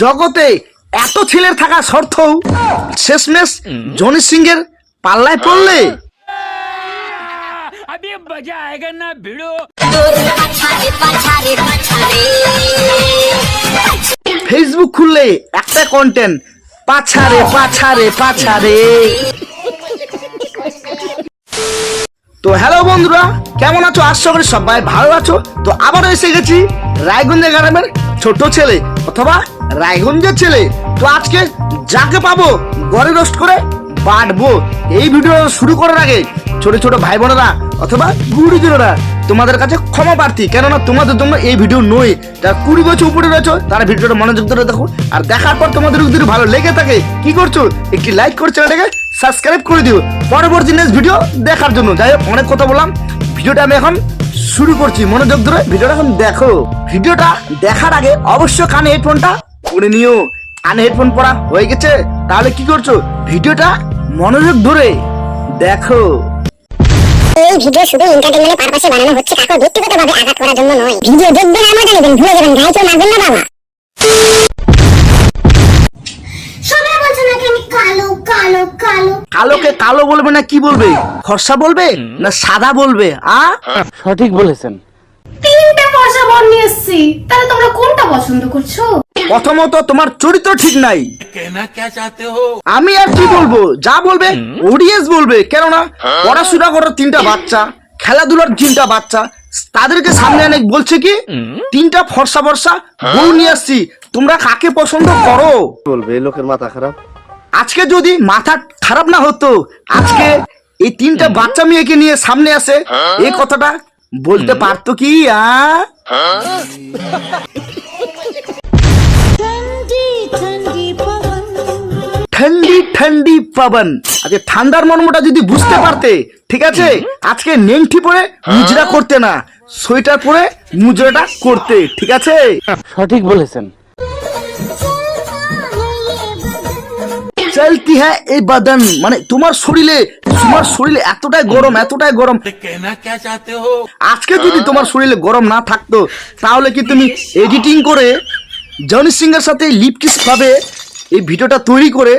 জগতে এত ছেলের থাকা সত্ত্বেও শেষমেশ জনি সিং এর পাল্লায় পড়লে ফেসবুক খুললে একটা কন্টেন্ট পাছারে পাছারে পাছারে। তো হ্যালো বন্ধুরা, কেমন আছো? আশা করি সবাই ভালো আছো। তো আবারও এসে গেছি রায়গঞ্জের গ্রামের ছোট ছেলে অথবা রায়গঞ্জের ছেলে। তো আজকে যাকে পাবো ঘরে রোস্ট করে বাটবো। এই ভিডিও শুরু করার আগে ছোট ছোট ভাই বোনেরা অথবা গুরুজনেরা তোমাদের কাছে ক্ষমা প্রার্থী, কেননা তোমাদের জন্য এই ভিডিও নয়। যারা 20 বছর উপরে রয়েছে তারা ভিডিওটা মনোযোগ ধরে দেখো, আর দেখার পর তোমাদের যদি ভালো লেগে থাকে কি করছো, একটি লাইক করে চ্যানেলটাকে সাবস্ক্রাইব করে দিও পরবর্তী নেক্সট ভিডিও দেখার জন্য। যাই হোক, অনেক কথা বললাম, ভিডিওটা আমি এখন শুরু করছি। মনোযোগ ধরে ভিডিওটা এখন দেখো। ভিডিওটা দেখার আগে অবশ্যই কানে হেডফোনটা পরে নিও। কানে হেডফোন পরা হয়ে গেছে? তাহলে কি করছো, ভিডিওটা মনোযোগ ধরে দেখো। এই ভিডিও শুধু এন্টারটেইনমেন্টের পারপাসে বানানো হচ্ছে, কাউকে ব্যক্তিগতভাবে আঘাত করার জন্য নয়। ভিডিও দেখবেন আর মজা নেবেন, ভুলে যাবেন, গায়ে কেউ মারবেন না বাবা। সবাই বলছে নাকি আমি কালো কালো কালো। কালোকে কালো বলবে না কি বলবে? ফর্সা বলবে না সাদা বলবে? সঠিক বলেছেন। তিনটা ফর্সা বর নিয়ে এসেছি, তাহলে তোমরা কোনটা পছন্দ করছো? প্রথমত তোমার চরিত্র ঠিক নাই। আমি আর কি বলবো, যা বলবে অডিয়েন্স বলবে, কেননা পড়াশোনা করার 3টা বাচ্চা, খেলাধুলার 3টা বাচ্চা, তাদেরকে সামনে এনে বলছে কি 3টা ফর্সা ফর্সা বউ নিয়ে আসছি, তোমরা কাকে পছন্দ করো? বলবে এই লোকের মাথা খারাপ। আজকে যদি মাথা খারাপ না হতো, আজকে এই 3টা বাচ্চা মেয়েকে নিয়ে সামনে আসে এই কথাটা বলতে পারতো কি? ঠান্ডি ঠান্ডি পাবন। আজকে ঠান্ডার মর্মটা যদি বুঝতে পারতে, ঠিক আছে, আজকে নেংটি পরে মুজরা করতে না, সোয়েটার পরে মুজরাটা করতে, ঠিক আছে? সঠিক বলেছেন। চলতি হ্যাঁ এই বাদন, মানে তোমার শরীরে এতটাই গরম, এতটাই গরম। আজকে যদি তোমার শরীরে গরম না থাকতো, তাহলে কি তুমি এডিটিং করে জনি সিং এর সাথে লিপ কিস ভাবে এই ভিডিওটা তৈরি করে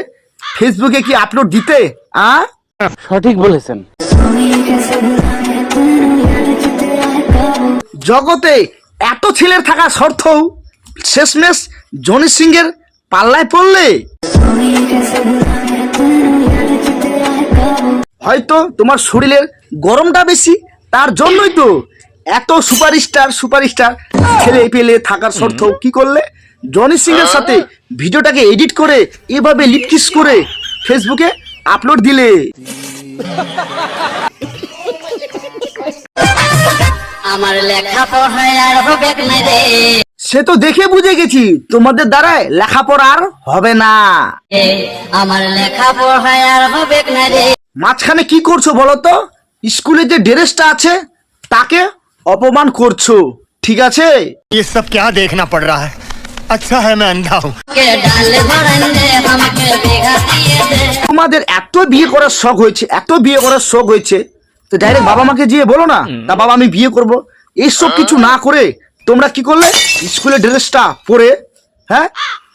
ফেসবুকে কি আপলোড দিতে? সঠিক বলেছেন। জগতে এত ছেলের থাকা সত্ত্বেও শেষমেশ জনি সিং এর পাল্লায় পড়লে হয়তো তোমার শরীরের গরমটা বেশি, তার জন্যই তো এত সুপারস্টার ছেলে পেলে থাকার সত্ত্বেও কি করলে, জনি সিং এর সাথে ভিডিওটাকে এডিট করে এভাবে লিপকিস করে ফেসবুকে আপলোড দিলে। আমার লেখাপড়ায় আর হবে না রে। সে তো দেখে বুঝে গেছি তোমাদের দ্বারায় লেখাপড়া আর হবে না। আমার লেখাপড়ায় আর হবে না রে। মাঝখানে কি করছো বলো তো? স্কুলে যে ড্রেসটা আছে তাকে অপমান করছো, ঠিক আছে? ये सब क्या देखना पड़ रहा है? अच्छा है मैं अंधा हूँ। তোমাদের এত বিয়ে করার শখ হয়েছে, তো ডাইরেক্ট বাবা মাকে গিয়ে বলো না, তা বাবা আমি বিয়ে করব। এইসব কিছু না করে তোমরা কি করলে, স্কুলের ড্রেসটা পরে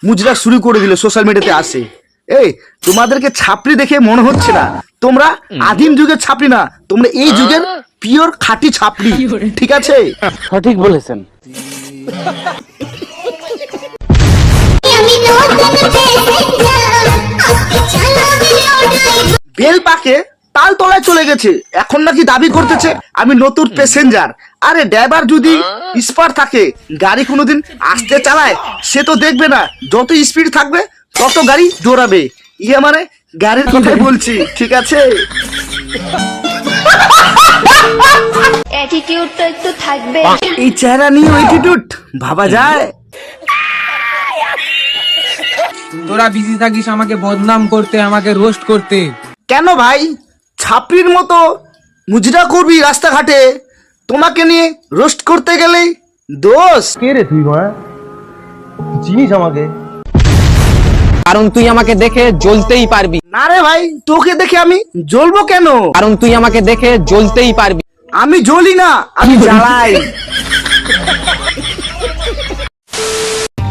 মুজরা শুরু করে দিলে, সোশ্যাল মিডিয়াতে আসে। এই তোমাদেরকে ছাপড়ি দেখে মনে হচ্ছে না তোমরা আদিম যুগের ছাপড়ি না, তোমরা এই যুগের পিওর খাঁটি ছাপড়ি, ঠিক আছে? সঠিক বলেছেন। বেল পাকে তাল তলায় চলে গেছে, এখন নাকি দাবি করতেছে আমি নতুন প্যাসেঞ্জার। আরে ড্রাইভার যদি স্পার থাকে, গাড়ি কোনোদিন আস্তে চালায়, সে তো দেখবে না, যত স্পিড থাকবে তত গাড়ি দৌড়াবে। মানে গাড়ির কথাই বলছি, ঠিক আছে? অ্যাটিটিউডটা একটু থাকবে। এই চেহারা নিয়ে অ্যাটিটিউড ভাবা যায়? তোরা বিজি থাকিস আমাকে বদনাম করতে, আমাকে রোস্ট করতে। কেন ভাই, ছাপড়ির মতো মুজরা করবি রাস্তাঘাটে, তোমাকে নিয়ে রোস্ট করতে গেলে দোষ? কে রে তুই ভাই? চিনিস আমাকে? কারণ তুই আমাকে দেখে জ্বলতেই পারবি। না রে ভাই, তোকে দেখে আমি জ্বলবো কেন? কারণ তুই আমাকে দেখে জ্বলতেই পারবি। আমি জ্বলি না, আমি জ্বালাই।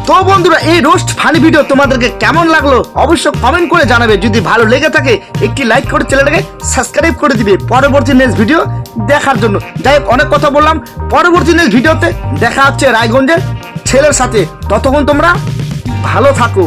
তো তো বন্ধুরা এই রোস্ট ফানি ভিডিও তোমাদেরকে কেমন লাগলো অবশ্যই কমেন্ট করে জানাবে। যদি ভালো লেগে থাকে একটি লাইক করে চ্যানেলটাকে সাবস্ক্রাইব করে দিবে পরবর্তী নেক্সট ভিডিও দেখার জন্য। যাই হোক, অনেক কথা বললাম, পরবর্তী নেক্সট ভিডিওতে দেখা হচ্ছে রায়গঞ্জের ছেলের সাথে। ততক্ষণ তোমরা ভালো থাকো।